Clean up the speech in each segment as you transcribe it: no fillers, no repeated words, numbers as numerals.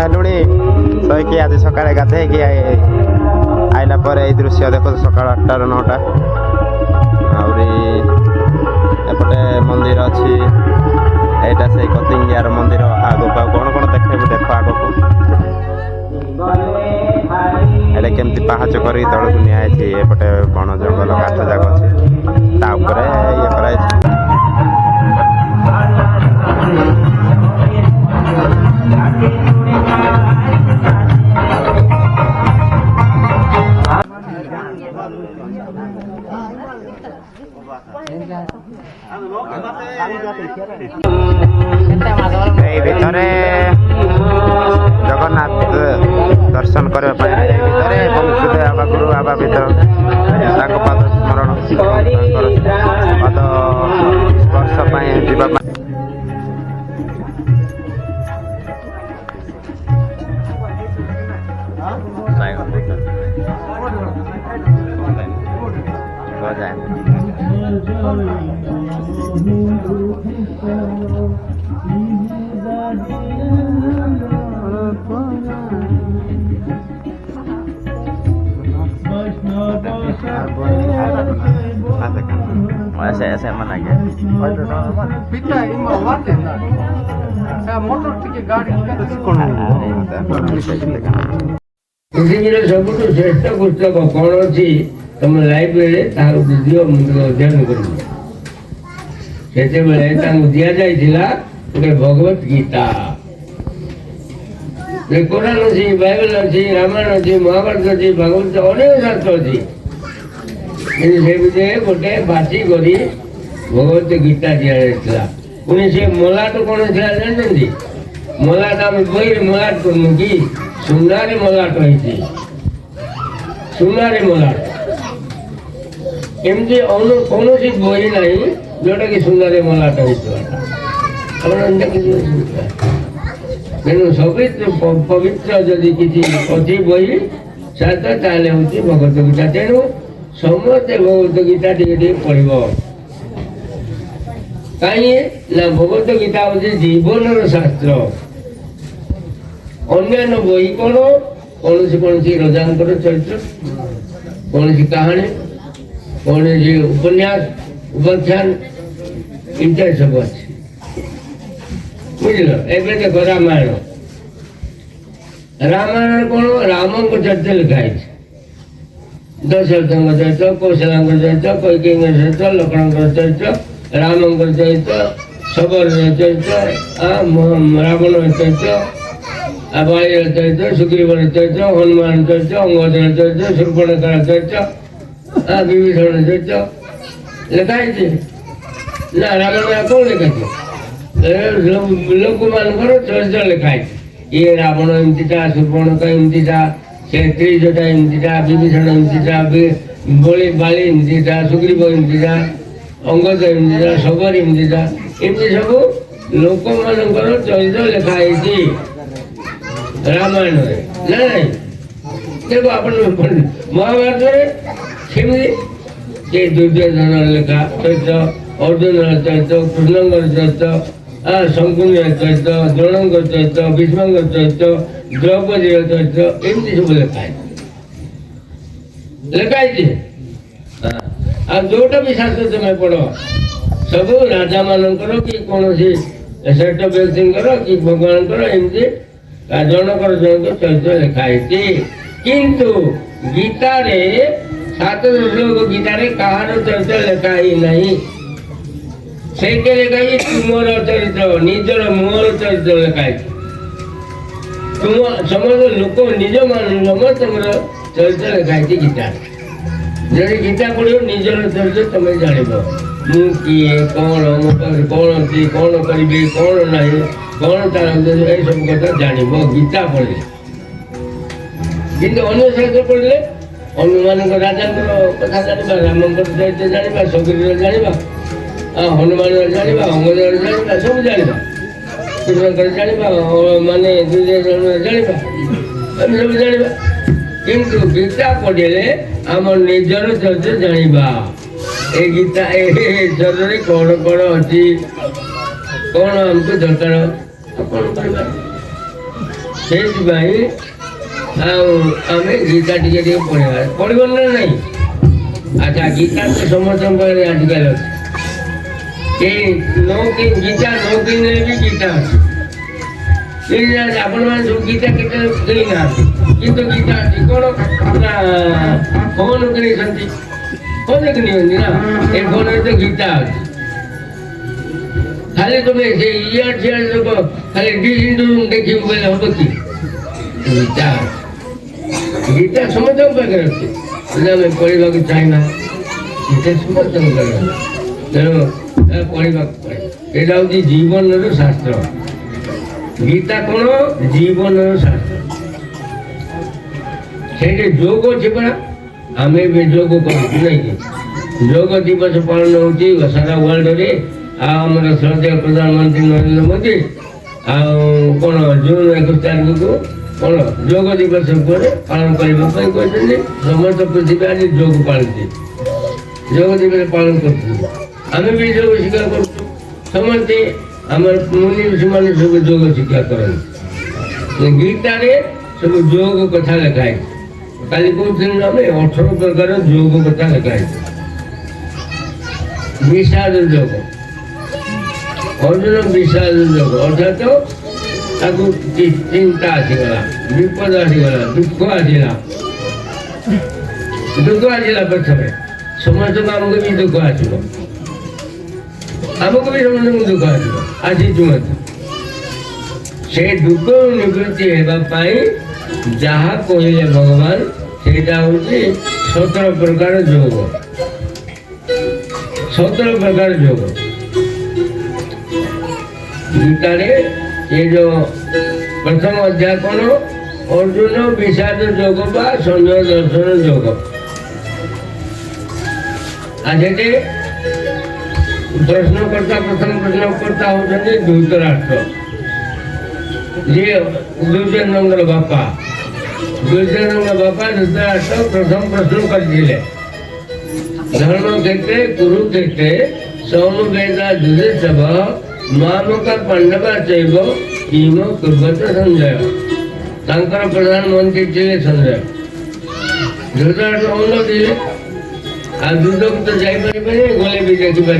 ହେଲୁଣି ଶୋଇକି ଆଜି ସକାଳେ ଗାଧେଇକି ଆଇଲା ପରେ ଏଇ ଦୃଶ୍ୟ ଦେଖ ସକାଳ 8ଟାରୁ 9ଟା। ଆହୁରି ଏପଟେ ମନ୍ଦିର ଅଛି, ଏଇଟା ସେଇ କତିଙ୍ଗିଆର ମନ୍ଦିର ଆଗକୁ। ଆଉ କ'ଣ କ'ଣ ଦେଖେଇବୁ ଦେଖ ଆଗକୁ। ଏଇଟା କେମିତି ପାହାଚ କରିକି ତଳକୁ ନିଆଯାଇଛି। ଏପଟେ ବଣ ଜଙ୍ଗଲ କାଠ ଯାକ ଅଛି, ତା ଉପରେ ଇଏ କରାଯାଇଛି। এই ভিতরে ଜଗନ୍ନାଥ ଦର୍ଶନ କରିବା ପାଇଁ ଭିତରେ ପହଞ୍ଚୁଥିଲେ ବାବା ଗୁରୁ ବାବା ଭିତର ତାଙ୍କ ପାଦ ସ୍ମରଣ ପାଦ ସ୍ପର୍ଶ ପାଇଁ ଯିବା ପାଇଁ ऐसे मना गया पृथ्वीर सबुठ श्रेष्ठ पुस्तक कौन अच्छी तुम लाइब्रेरी दियो अध्ययन कर दि जाए भगवत गीता कुरान अच्छी बाइबल अच्छी रामायण अच्छी महाभारत अच्छी भागवत अनेक शास्त्र अच्छी से गोटे बासी करी भगवत गीता दि जाता पुणी से मलाट कौन था जानते मलाट आम बही मलाट करमु कि सुनारे मलाट होती सुनारे मलाट एमती कौन बही ना जोटा कि सुनारे मलाट होता तेणु सभी पवित्र जदि किसी अच्छी बही सात ताले हूँ भगवत गीता तेणु समस्ते भगवत गीता टे पढ़ कहीं ना भगवत गीता हूँ जीवन शास्त्र अन्य बही कौन कौन रजा चरित्र कौन कहानी कौन उपन्यास उपाख्यान इत्यादि सब अच्छे बुझल एवं देख रामायण रामायण कौन राम चरित्र लिखाई दशरथ चरित्र कौशल चरित्र कैकेयी चरित्र लक्ष्मण चरित्र राम चरित्र शबर चरित्र रावण चरित्र बाली चरित्र सुग्रीव चरित्र हनुमान चरित्र अंगद चरित्र शूर्पणखा चरित्र विभीषण चरित्र लिखाई ना रामायण कौन लिखाई लोक मान चरित्र लिखाई ये रावण एमतीटा शूर्पणखा एमतीटा से त्रिजटा एमतीटा विभीषण एमतीटा बलि बाली एमतीटा सुग्रीव एमतीटा अंगद एमतीटा शबर एमतीटा एमती सब लोक मान चरित्र लिखाई रामायण ना देखो अपन महाभारत से दुर्योधन लिखा चरित्र अर्जुन चरित्र कृष्णंकर चरित्र शंकुनी चरित्र द्रोणंकर चरित्र भीष्मंकर चरित्र द्रौपदी चरित्र एमती सब लिखाई जोटा भी शास्त्र तुम पढ़ सब राजा मानकर कि कौन श्रेष्ठ व्यक्ति कि भगवान एमती जनकर जनक चरित्र लिखाई किंतु गीता रे 7 श्लोक गीता रे कहार चरित्र लिखाई नहीं से लिखाई तुमर चरित्र निजर मोर चरित्र लिखाई तुम समस्त लोक निज मान तुम चरित्र लिखाई गीता जब गीता पढ़ो निजर चरित्र तुम जान मु किए कौन कौन अच्छी कौन करी कौन ना कौन तार ये सब कथा जान गीता पढ़े कि अन्य शास्त्र पढ़ले हनुमान राजा कथा जाना राम चरित्र जाना सुग्रीव जाना हनुमान जाना अंगद जाना सब जाना कृष्णकर जाना माने दुर्योधन जाना सब जाना किंतु गीता पढ़ले आम निजर चरित्र जाना ए गीता चरित्र कौन कौन अच्छी कौन हमको दरकार कौन ସେଇଥିପାଇଁ ଆଉ ଆମେ ଗୀତା ଟିକେ ଟିକେ ପଢ଼ିବା ପଢ଼ିବ ନା ନାହିଁ? ଆଚ୍ଛା ଗୀତା ତ ସମସ୍ତଙ୍କ ପାଖରେ ଆଜିକାଲି ଅଛି। କେହି ଗୀତା ନ କିଣିଲେ ବି ଗୀତା ଅଛି। କିଣିନାହାନ୍ତି ଆପଣମାନେ ସବୁ ଗୀତା କେତେ କିଣିନାହାନ୍ତି, କିନ୍ତୁ ଗୀତା ଅଛି କ'ଣ ନା ଫୋନ୍ କିଣିଛନ୍ତି, ଫୋନ୍ କିଣିଛନ୍ତି ନା, ଏ ଫୋନରେ ତ ଗୀତା ଅଛି। ଖାଲି ତମେ ସେ ଇଆଡ଼ ସିଆଡ଼ ଲୋକ ଖାଲି ଡିସିଣ୍ଡୁ ଦେଖିବୁ ବୋଲେ ହବ କି? ଗୀତା ଗୀତା ସମସ୍ତଙ୍କ ପାଖରେ ଅଛି, ହେଲେ ଆମେ ପଢ଼ିବାକୁ ଚାହିଁବା। ଗୀତା ସମସ୍ତଙ୍କ ପାଖରେ ଅଛି, ତେଣୁ ପଢ଼ିବାକୁ ପଡ଼େ। ଏଇଟା ହେଉଛି ଜୀବନର ଶାସ୍ତ୍ର। ଗୀତା କ'ଣ? ଜୀବନର ଶାସ୍ତ୍ର। ସେଇଠି ଯୋଗ ଅଛି ପରା, ଆମେ ବି ଯୋଗ କରୁଛୁ ନାଇଁକି? ଯୋଗ ଦିବସ ପାଳନ ହେଉଛି ସାରା ୱାର୍ଲଡରେ। ଆଉ ଆମର ଶ୍ରଦ୍ଧେୟ ପ୍ରଧାନମନ୍ତ୍ରୀ ନରେନ୍ଦ୍ର ମୋଦି ଆଉ କ'ଣ ଜୁନ୍ 21 ତାରିଖକୁ କ'ଣ ଯୋଗ ଦିବସ ଉପରେ ପାଳନ କରିବା ପାଇଁ କହିଛନ୍ତି। ସମସ୍ତ ପୃଥିବୀ ଆଜି ଯୋଗ ପାଳୁଛି, ଯୋଗ ଦିବସ ପାଳନ କରୁଛନ୍ତି। ଆମେ ବି ଯୋଗ ଶିକ୍ଷା କରୁଛୁ। ସମସ୍ତେ ଆମର ମୁନି ଋଷିମାନେ ସବୁ ଯୋଗ ଶିକ୍ଷା କରନ୍ତି। ଗୀତାରେ ସବୁ ଯୋଗ କଥା ଲେଖା ହେଇଛି। କାଲି କହୁଥିଲୁ ଆମେ 18 ପ୍ରକାର ଯୋଗ କଥା ଲେଖା ହେଇଛି। ବିଷାଦ ଯୋଗ, ଅର୍ଜୁନ ବିଷାଦ ଯୋଗ ଅର୍ଥାତ ତାକୁ ଚିନ୍ତା ଆସିଗଲା, ବିପଦ ଆସିଗଲା, ଦୁଃଖ ଆସିଲା ପ୍ରଥମେ। ସମସ୍ତଙ୍କୁ ଆମକୁ ବି ଦୁଃଖ ଆସିବ, ଆମକୁ ବି ସମସ୍ତଙ୍କୁ ଦୁଃଖ ଆସିବ, ଆସିଛୁ ମଧ୍ୟ। ସେ ଦୁଃଖ ନିବୃତ୍ତି ହେବା ପାଇଁ ଯାହା କହିଲେ ଭଗବାନ, ସେଇଟା ହେଉଛି 17 ପ୍ରକାର ଯୋଗ। 17 ପ୍ରକାର ଯୋଗ ଗୀତାରେ। ये जो प्रथम अध्याय कौन? अर्जुन विषाद योग बा संजय दर्शन योग। आज प्रश्नकर्ता प्रथम प्रश्नकर्ता होते धृतराष्ट्र, जी दुर्योधन बापा। दुर्योधन बापा धृतराष्ट्र प्रथम प्रश्न करते धर्म क्षेत्रे कुरुक्षेत्रे सौमवेदा युधिष्ठिर मामका पांडवा चैव किम कुर्वत संजय। तांकर प्रधानमंत्री थे संजय। धृतराष्ट्र अन्न दिले आ युद्धक तो जापर गले भी देखिपर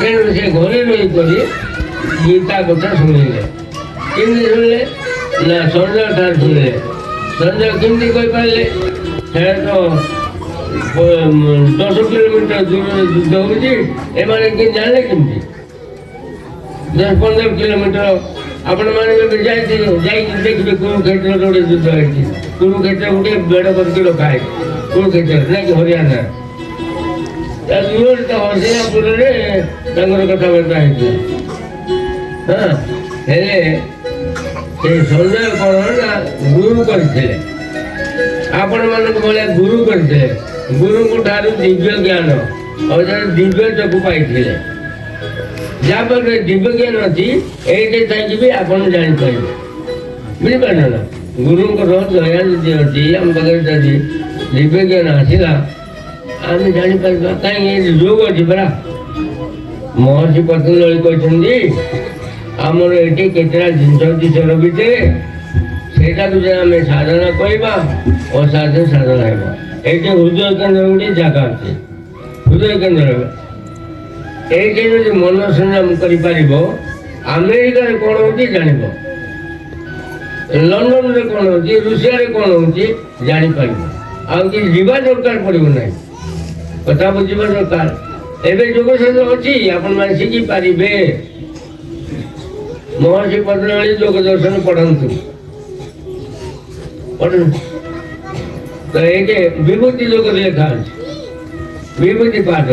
तेणु से घरे रही गीता कथा शुणिले। केमती शुणिले ना संजय ठार शुणिले। संजय केमती कहीपारे तो 10 किलोमीटर दूर युद्ध होती एमाने कि जाने केमती 10-15 किलोमीटर आपण मैंने देखिए कुरुक्षेत्र गोटे युद्ध होती। कुरुक्षेत्र गोटे बेड़ करके रखा है कुरुक्षेत्र ना कि हरियाणा दूर तो हरियापुर कथबार्ता होती। हाँ हेले संजय कौन ना गुरु करते आपण मान भाया गुरु करते। गुरु को ठारू दिव्य ज्ञान और दिव्य चकु पाई जहाँ पर दिव्य ज्ञान अच्छी ये भी आप जापर बुझीपार ना। गुरु को दया जी अच्छी आम पाखे जदि दिव्य ज्ञान आसला आम जापर कहीं योग अच्छी परा। महर्षि पतंजलि कहते आमर ये केतटा जिनस अच्छी स्वर भितर सेटा आम साधना करवा असाध्य साधना है। ये हृदय केन्द्र गोटे जगह अच्छे हृदय केन्द्र ये मन संयम कर अमेरिका कौन हो जान लंडन में कौन हो रूसिया कौन हो जापर आवा दरकार पड़ो ना कथा बुझा दरकार। एवं योगशास्त्र अच्छी आपण शिखी पारे। महर्षि पतंजलि योग दर्शन पढ़ु तो ये विभूति योग लेखा विभूति पाद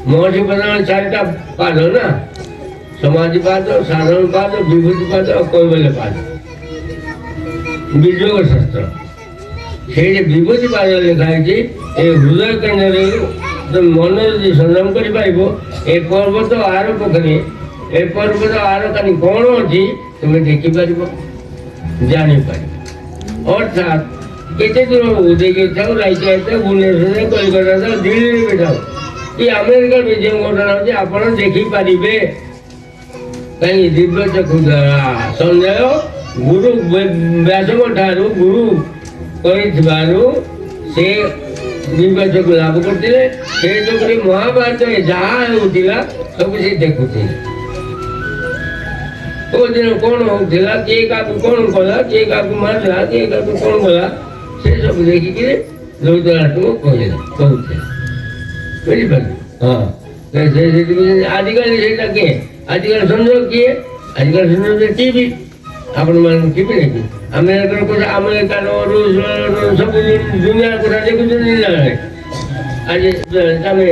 महर्षि पतंजलि 4टा पाद ना समाधि पाद साधारण पाद विभूति पाद और कैवल्य पाद योग शास्त्र से विभूति पाद लिखा है हृदय केन्द्र मन यदि संयम कर पर्वत आर पाखे ए पर्वत आर कहीं कौन अच्छी तुम्हें देखिपर जापर। अर्थात केते दूर उदयगिरी था रायचूर भुवनेश्वर कलिकता था दिल्ली भी था कि अमेरिका विजय घटना होती आप देखिपारे କାହିଁକି ଦିବ୍ୟ ଚକ୍ଷୁ ଦ୍ୱାରା ସଞ୍ଜୟ ଗୁରୁ ବ୍ୟାସଙ୍କ ଠାରୁ ଗୁରୁ କରିଥିବାରୁ ସେ ଦିବ୍ୟ ଚକ୍ଷୁ ଲାଭ କରିଥିଲେ। ସେ ଯୋଗୁଁ ମହାଭାରତରେ ଯାହା ହେଉଥିଲା ସବୁ ସେ ଦେଖୁଥିଲେ। କୋଉ ଦିନ କଣ ହଉଥିଲା, କିଏ କାହାକୁ କଣ କଲା, କିଏ କାହାକୁ ମାରିଲା, କିଏ କାହାକୁ କଣ କଲା, ସେ ସବୁ ଦେଖିକିରି ଧୃତରାଷ୍ଟ୍ରକୁ କହୁଥିଲେ। ବୁଝିପାରିଲେ? ହଁ ଆଜିକାଲି ସେଇଟା କିଏ? ଆଜିକାଲି ସଞ୍ଜୟ କିଏ? ଆଜିକାଲି ସଞ୍ଜୟ ଟିଭି। ଆପଣମାନଙ୍କୁ ଟିଭି ନେଇକି ଆମେରିକାର କଥା, ଆମେରିକାର ରୁଷ ସବୁ ଦୁନିଆର କଥା ଦେଖୁଛନ୍ତି ନା ନାହିଁ? ଆଜି ଆମେ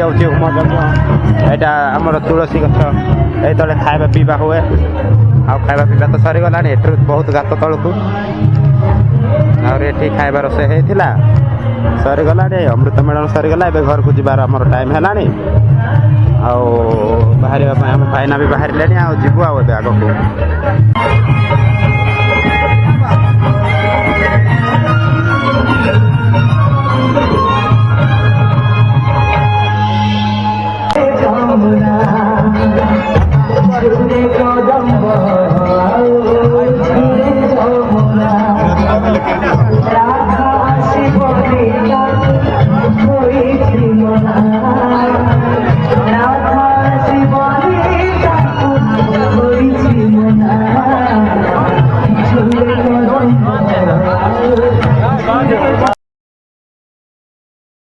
ହେଉଛି ହୋମଯଜ୍ଞ। ଏଇଟା ଆମର ତୁଳସୀ ଗଛ, ଏଇ ତଳେ ଖାଇବା ପିଇବା ହୁଏ। ଆଉ ଖାଇବା ପିଇବା ତ ସରିଗଲାଣି, ଏଠୁ ବହୁତ ଗାତ ତଳକୁ। ଆହୁରି ଏଠି ଖାଇବା ରୋଷେଇ ହେଇଥିଲା, ସରିଗଲାଣି। ଅମୃତ ମେଳନ ସରିଗଲା, ଏବେ ଘରକୁ ଯିବାର ଆମର ଟାଇମ୍ ହେଲାଣି। ଆଉ ବାହାରିବା ପାଇଁ ଆମ ଭାଇନା ବି ବାହାରିଲେଣି, ଆଉ ଯିବୁ ଆଉ ଏବେ ଆଗକୁ।